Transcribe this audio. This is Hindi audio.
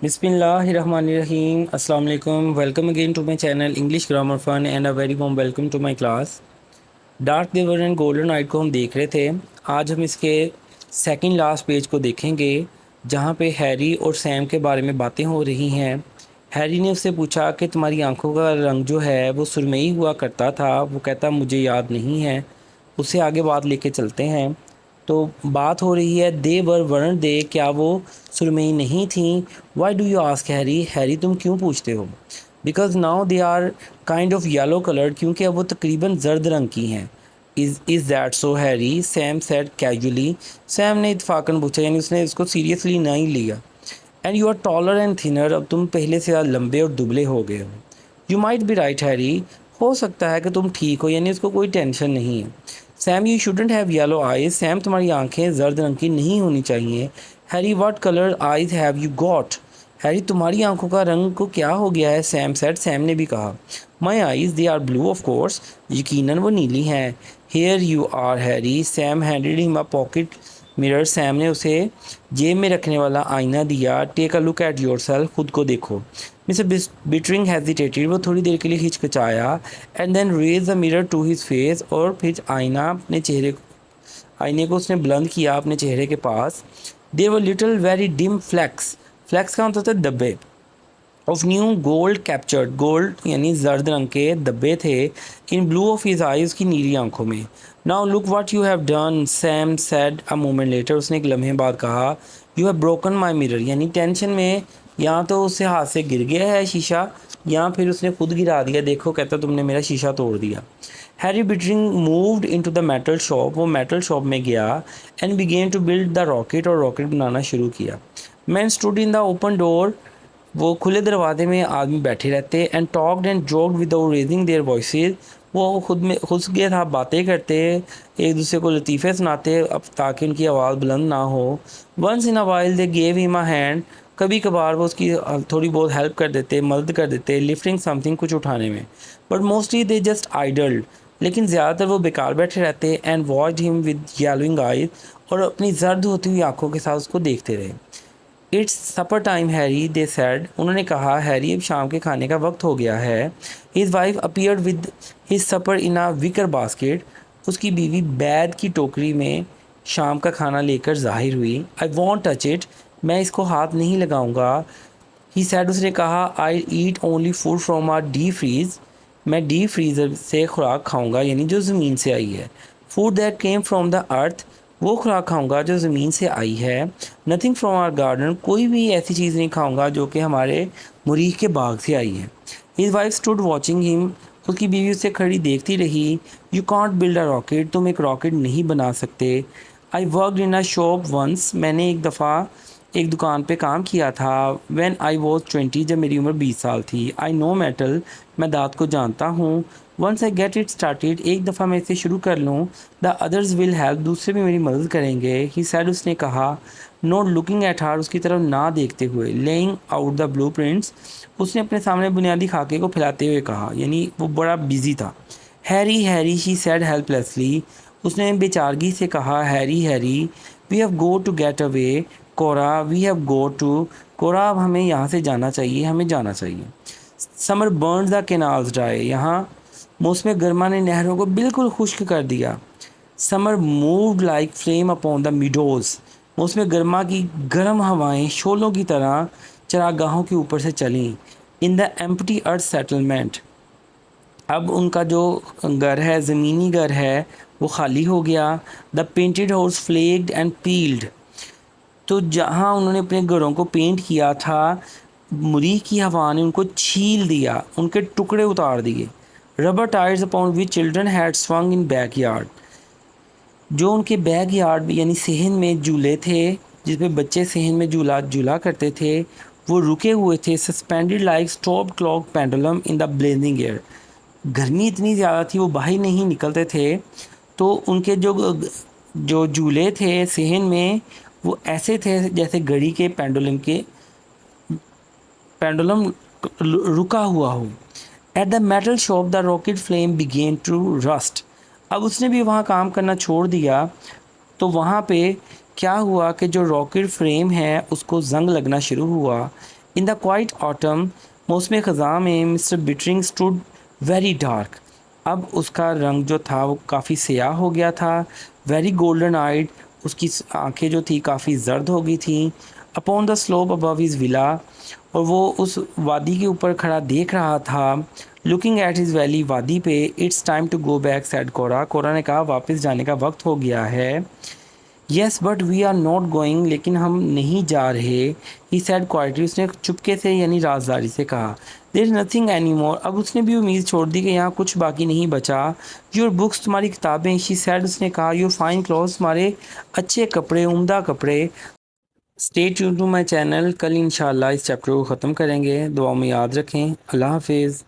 Bismillahirrahmanirrahim. Assalamu alaikum. Welcome again to my channel English Grammar Fun and a very warm welcome to my class. Dark they were and golden eyed को हम देख रहे थे। आज हम इसके सेकंड लास्ट पेज को देखेंगे जहाँ पे हैरी और सैम के बारे में बातें हो रही हैं। हैरी ने उससे पूछा कि तुम्हारी आंखों का रंग जो है वो सुरमई हुआ करता था। वो कहता मुझे याद नहीं है। उससे आगे बात लेके चलते हैं। तो बात हो रही है दे वर वर्ण दे, क्या वो सुरमई नहीं थी। Why do you ask Harry, Harry तुम क्यों पूछते हो। Because now they are kind of yellow coloured, क्योंकि अब वो तकरीबन जर्द रंग की हैं। Is that so Harry, Sam said casually. Sam ने इतफाकन पूछा, यानी उसने इसको सीरियसली नहीं लिया। And you are taller and thinner, अब तुम पहले से ज़्यादा लंबे और दुबले हो गए हो। You might be right Harry, हो सकता है कि तुम ठीक हो, यानी उसको कोई टेंशन नहीं है। Sam you shouldn't have yellow eyes, Sam तुम्हारी आंखें जर्द रंग की नहीं होनी चाहिए। Harry what colour eyes have you got, Harry तुम्हारी आंखों का रंग को क्या हो गया है। सैम सेड, सैम ने भी कहा। My eyes they are blue of course, यकीनन वो नीली हैं। Here you are Harry, Sam handed him a pocket mirror, Sam ने उसे जेब में रखने वाला आईना दिया। Take a look at yourself, खुद को देखो। मिस्टर बिटरिंग हेजिटेटेड, वो थोड़ी देर के लिए हिचकिचाया। And then raised the mirror to his face, और फिर आईने को उसने बुलंद किया अपने चेहरे के पास। They were little very dim flecks, flecks का मतलब होता है धब्बे। Of new gold captured, gold यानी जर्द रंग के धब्बे थे। In blue of his eye, उसकी नीली आंखों में। Now look what you have done, Sam said a moment later, उसने एक लम्हे बाद कहा। You have broken my mirror, यानी टेंशन में या तो उससे हाथ से गिर गया है शीशा, या फिर उसने खुद गिरा दिया। देखो, कहता तुमने मेरा शीशा तोड़ दिया। Harry Bittering moved into the metal shop, वो मेटल शॉप में गया। And began to build the rocket, और रॉकेट बनाना शुरू किया। Man stood in the open door, वो खुले दरवाजे में आदमी बैठे रहते। And talked and joked without raising their voices, वो खुद में घुस गए था, बातें करते, एक दूसरे को लतीफ़े सुनाते अब ताकि उनकी आवाज़ बुलंद ना हो। Once in a while they gave him a hand, कभी कभार वो उसकी थोड़ी बहुत हेल्प कर देते, मदद कर देते, लिफ्टिंग समथिंग, कुछ उठाने में। बट मोस्टली दे जस्ट आइडल्ड, लेकिन ज़्यादातर वो बेकार बैठे रहते। And watched him with yellowing eyes, और अपनी जर्द होती हुई आंखों के साथ उसको देखते रहे। It's supper time Harry, they said, उन्होंने कहा हैरी अब शाम के खाने का वक्त हो गया है। His wife appeared with his supper in a wicker basket, उसकी बीवी बैद की टोकरी में शाम का खाना लेकर जाहिर हुई। आई वॉन्ट टच इट, मैं इसको हाथ नहीं लगाऊंगा। ही सैड, उसने कहा। I eat only food from our deep freeze, मैं डी फ्रीज़र से खुराक खाऊंगा, यानी जो ज़मीन से आई है। Food that came from the earth, वो खुराक खाऊंगा जो ज़मीन से आई है। नथिंग फ्रॉम आवर गार्डन, कोई भी ऐसी चीज़ नहीं खाऊंगा जो कि हमारे मुरीख के बाग से आई है। His wife stood watching him, उसकी बीवी उससे खड़ी देखती रही। You can't build a rocket, तुम एक रॉकेट नहीं बना सकते। I worked in a shop once, मैंने एक दफ़ा एक दुकान पे काम किया था। व्हेन आई वॉज 20, जब मेरी उम्र 20 साल थी। आई नो मेटल, मैं दाँत को जानता हूँ। Once I get it started, एक दफ़ा मैं इसे शुरू कर लूँ, द अदर्स विल हेल्प, दूसरे भी मेरी मदद करेंगे। ही सैड, उसने कहा। नॉट लुकिंग एट हार, उसकी तरफ ना देखते हुए। Laying out the blue prints, उसने अपने सामने बुनियादी खाके को फैलाते हुए कहा, यानी वो बड़ा बिजी था। Harry Harry, she said helplessly, उसने बेचारगी से कहा। Harry Harry, we have go to get away. Cora, we have go to, Cora, अब हमें यहाँ से जाना चाहिए, हमें जाना चाहिए। Summer burns the canals dry, यहाँ मौसम गर्मा ने नहरों को बिल्कुल खुश्क कर दिया। Summer moved like flame upon the meadows, मौसम गर्मा की गर्म हवाएं शोलों की तरह चरागाहों के ऊपर से चलीं। In the empty earth settlement, अब उनका जो घर है, ज़मीनी घर है, वो खाली हो गया। The painted house flaked and peeled, तो जहाँ उन्होंने अपने घरों को पेंट किया था, मुरीख की हवा ने उनको छील दिया, उनके टुकड़े उतार दिए। Rubber tyres upon which children had swung in back yard, जो उनके बैक यार्ड यानी सेहन में झूले थे, जिसमें बच्चे सेहन में झूला झूला करते थे, वो रुके हुए थे। Suspended like stop clock pendulum in the blazing air, गर्मी इतनी ज़्यादा थी वो बाहर नहीं निकलते थे, तो उनके जो जो झूले थे सेहन में, वो ऐसे थे जैसे घड़ी के पेंडुलम रुका हुआ हो। At the metal shop the rocket flame began to rust, अब उसने भी वहाँ काम करना छोड़ दिया, तो वहाँ पे क्या हुआ कि जो रॉकेट फ्रेम है उसको जंग लगना शुरू हुआ। इन द क्वाइट ऑटम, मौसम ख़ज़ां में mister bettering stood very dark. अब उसका रंग जो था वो काफ़ी स्याह हो गया था। वेरी गोल्डन आइड, उसकी आंखें जो थी काफ़ी जर्द हो गई थी। Upon the slope above his villa, और वो उस वादी के ऊपर खड़ा देख रहा था। लुकिंग एट हिज वैली, वादी पे। It's time to go back said Cora, Cora ने कहा वापस जाने का वक्त हो गया है। Yes but we are not going, लेकिन हम नहीं जा रहे। ही सैड क्वाइटली, उसने चुपके से यानी राजदारी से कहा। There is nothing any more, अब उसने भी उम्मीद छोड़ दी कि यहाँ कुछ बाकी नहीं बचा। योर बुक्स, तुम्हारी किताबें। शी सैड, उसने कहा। योर फाइन क्लॉथ्स, तुम्हारे अच्छे कपड़े, उम्दा कपड़े। Stay tune to my channel, कल इंशाल्लाह इस चैप्टर को ख़त्म करेंगे। दुआ में याद रखें। अल्लाह हाफिज़।